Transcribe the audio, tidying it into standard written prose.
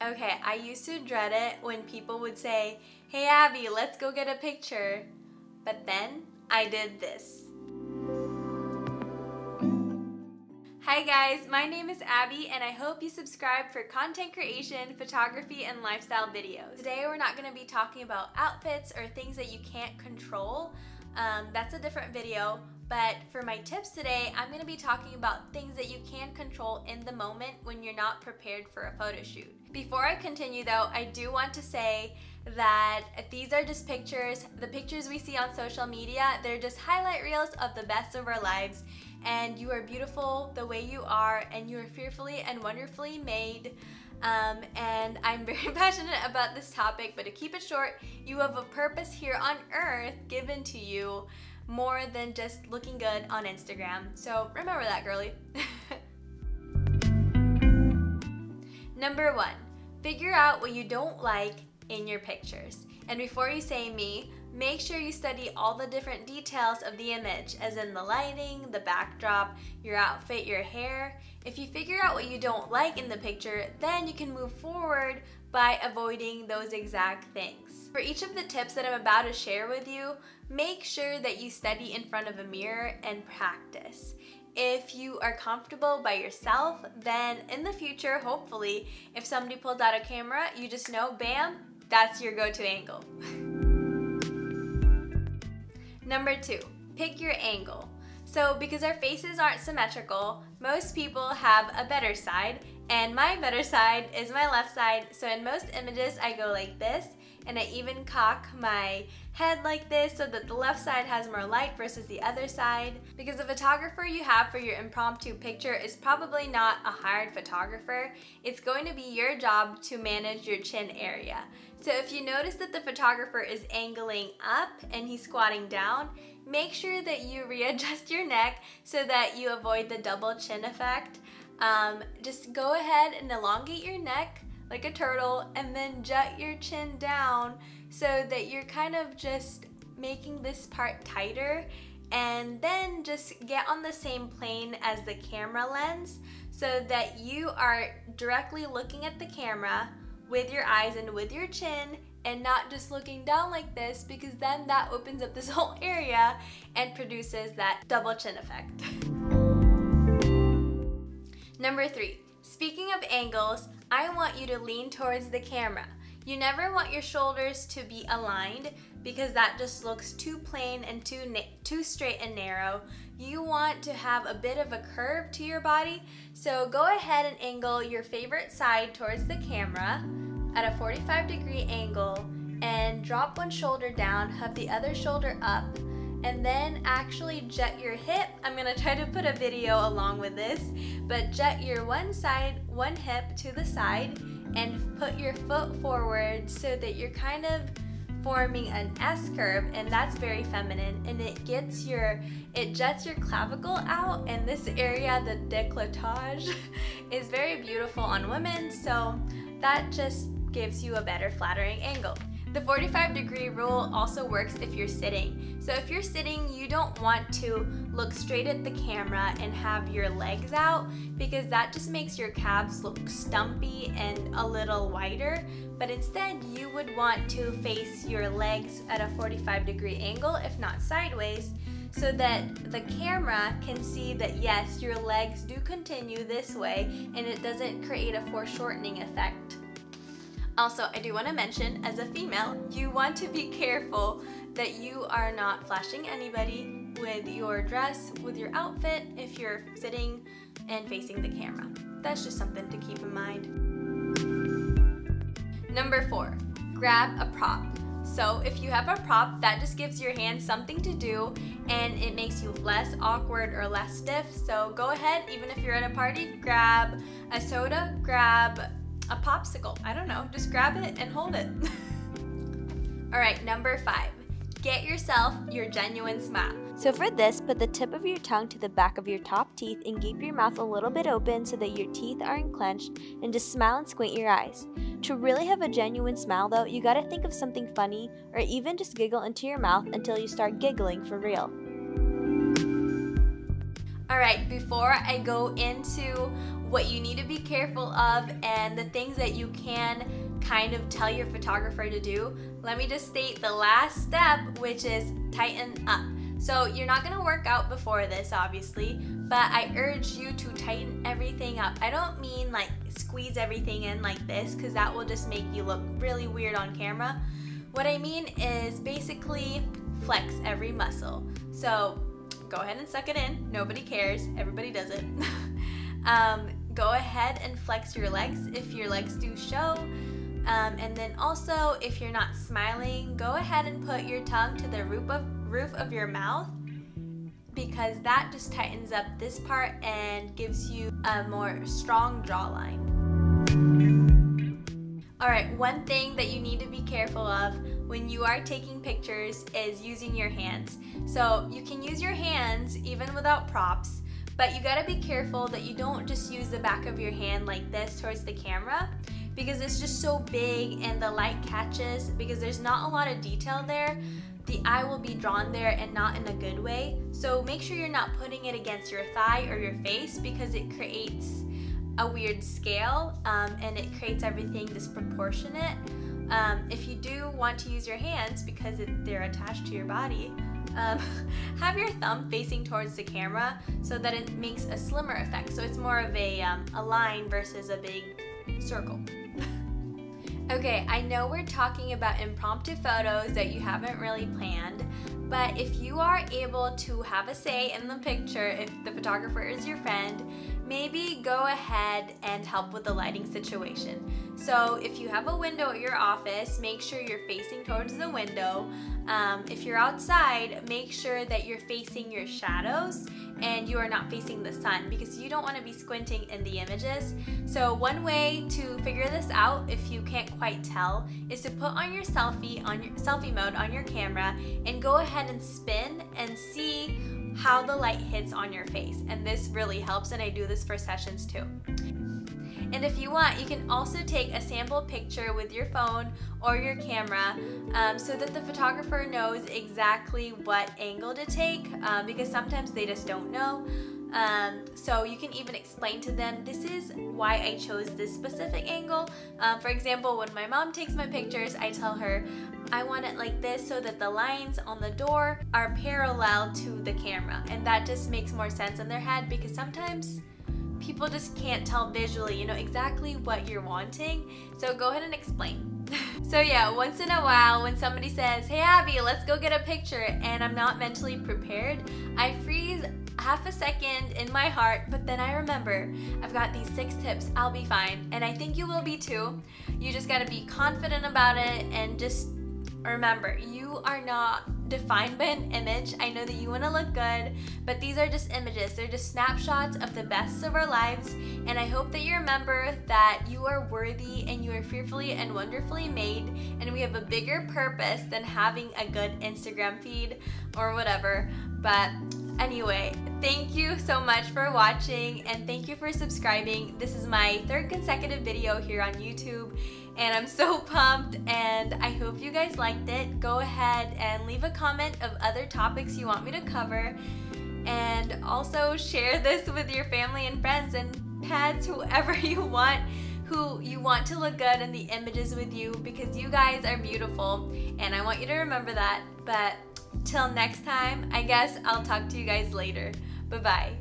Okay, I used to dread it when people would say, "Hey Abby, let's go get a picture." But then I did this. Hi guys, my name is Abby and I hope you subscribe for content creation, photography, and lifestyle videos. Today we're not going to be talking about outfits or things that you can't control. That's a different video. But for my tips today, I'm going to be talking about things that you can control in the moment when you're not prepared for a photo shoot. Before I continue though, I do want to say that these are just pictures. The pictures we see on social media, they're just highlight reels of the best of our lives. And you are beautiful the way you are, and you are fearfully and wonderfully made. And I'm very passionate about this topic, but to keep it short, you have a purpose here on earth given to you more than just looking good on Instagram. So remember that, girly. Number 1, figure out what you don't like in your pictures. And before you say me, make sure you study all the different details of the image, as in the lighting, the backdrop, your outfit, your hair. If you figure out what you don't like in the picture, then you can move forward by avoiding those exact things. For each of the tips that I'm about to share with you, make sure that you study in front of a mirror and practice. If you are comfortable by yourself, then in the future, hopefully, if somebody pulls out a camera, you just know, bam, that's your go-to angle. Number 2, pick your angle. So because our faces aren't symmetrical, most people have a better side, and my better side is my left side. So in most images, I go like this, and I even cock my head like this so that the left side has more light versus the other side. Because the photographer you have for your impromptu picture is probably not a hired photographer. It's going to be your job to manage your chin area. So if you notice that the photographer is angling up and he's squatting down, make sure that you readjust your neck so that you avoid the double chin effect. Just go ahead and elongate your neck like a turtle and then jut your chin down so that you're kind of just making this part tighter, and then just get on the same plane as the camera lens so that you are directly looking at the camera with your eyes and with your chin, and not just looking down like this, because then that opens up this whole area and produces that double chin effect. Number 3, speaking of angles, I want you to lean towards the camera. You never want your shoulders to be aligned because that just looks too plain and too straight and narrow. You want to have a bit of a curve to your body, so go ahead and angle your favorite side towards the camera at a 45-degree angle and drop one shoulder down, have the other shoulder up, and then actually jut your hip. I'm gonna try to put a video along with this, but jut your one hip to the side and put your foot forward so that you're kind of forming an S curve, and that's very feminine, and it juts your clavicle out, and this area, the décolletage, is very beautiful on women, so that just gives you a better flattering angle. The 45-degree rule also works if you're sitting. So if you're sitting, you don't want to look straight at the camera and have your legs out, because that just makes your calves look stumpy and a little wider. But instead, you would want to face your legs at a 45-degree angle, if not sideways, so that the camera can see that yes, your legs do continue this way and it doesn't create a foreshortening effect. Also, I do want to mention, as a female, you want to be careful that you are not flashing anybody with your dress, with your outfit, if you're sitting and facing the camera. That's just something to keep in mind. Number 4, grab a prop. So if you have a prop, that just gives your hands something to do, and it makes you less awkward or less stiff. So go ahead, even if you're at a party, grab a soda, grab a popsicle, I don't know, just grab it and hold it. Alright, number 5, get yourself your genuine smile. So for this, put the tip of your tongue to the back of your top teeth and keep your mouth a little bit open so that your teeth aren't clenched, and just smile and squint your eyes. To really have a genuine smile though, you gotta think of something funny, or even just giggle into your mouth until you start giggling for real. Alright, before I go into what you need to be careful of, and the things that you can kind of tell your photographer to do. Let me just state the last step, which is tighten up. So you're not gonna work out before this, obviously, but I urge you to tighten everything up. I don't mean like squeeze everything in like this, because that will just make you look really weird on camera. What I mean is basically flex every muscle. So go ahead and suck it in. Nobody cares. Everybody does it. Go ahead and flex your legs if your legs do show. And then also, if you're not smiling, go ahead and put your tongue to the roof of your mouth, because that just tightens up this part and gives you a more strong jawline. Alright, one thing that you need to be careful of when you are taking pictures is using your hands. So you can use your hands even without props, but you gotta be careful that you don't just use the back of your hand like this towards the camera, because it's just so big and the light catches, because there's not a lot of detail there. The eye will be drawn there and not in a good way. So make sure you're not putting it against your thigh or your face, because it creates a weird scale and it creates everything disproportionate. If you do want to use your hands because they're attached to your body, have your thumb facing towards the camera so that it makes a slimmer effect. So it's more of a line versus a big circle. Okay, I know we're talking about impromptu photos that you haven't really planned, but if you are able to have a say in the picture, if the photographer is your friend, maybe go ahead and help with the lighting situation. So if you have a window at your office, make sure you're facing towards the window. If you're outside, make sure that you're facing your shadows and you are not facing the sun, because you don't want to be squinting in the images. So one way to figure this out, if you can't quite tell, is to put on your selfie mode on your camera and go ahead and spin and see how the light hits on your face. And this really helps, and I do this for sessions too. And if you want, you can also take a sample picture with your phone or your camera so that the photographer knows exactly what angle to take, because sometimes they just don't know. So you can even explain to them, this is why I chose this specific angle. For example, when my mom takes my pictures, I tell her, I want it like this so that the lines on the door are parallel to the camera. And that just makes more sense in their head, because sometimes people just can't tell visually, you know, exactly what you're wanting. So go ahead and explain. So yeah, once in a while when somebody says, hey Abby, let's go get a picture, and I'm not mentally prepared, I freeze half a second in my heart, but then I remember I've got these 6 tips, I'll be fine. And I think you will be too. You just gotta be confident about it, and just remember, you are not defined by an image. I know that you want to look good, but these are just images. They're just snapshots of the best of our lives, and I hope that you remember that you are worthy and you are fearfully and wonderfully made, and we have a bigger purpose than having a good Instagram feed or whatever. But anyway, thank you so much for watching, and thank you for subscribing. This is my 3rd consecutive video here on YouTube, and I'm so pumped, and I hope you guys liked it. Go ahead and leave a comment of other topics you want me to cover, and also share this with your family and friends and pets, whoever you want, who you want to look good in the images with you, because you guys are beautiful, and I want you to remember that. But till next time, I guess I'll talk to you guys later. Bye-bye.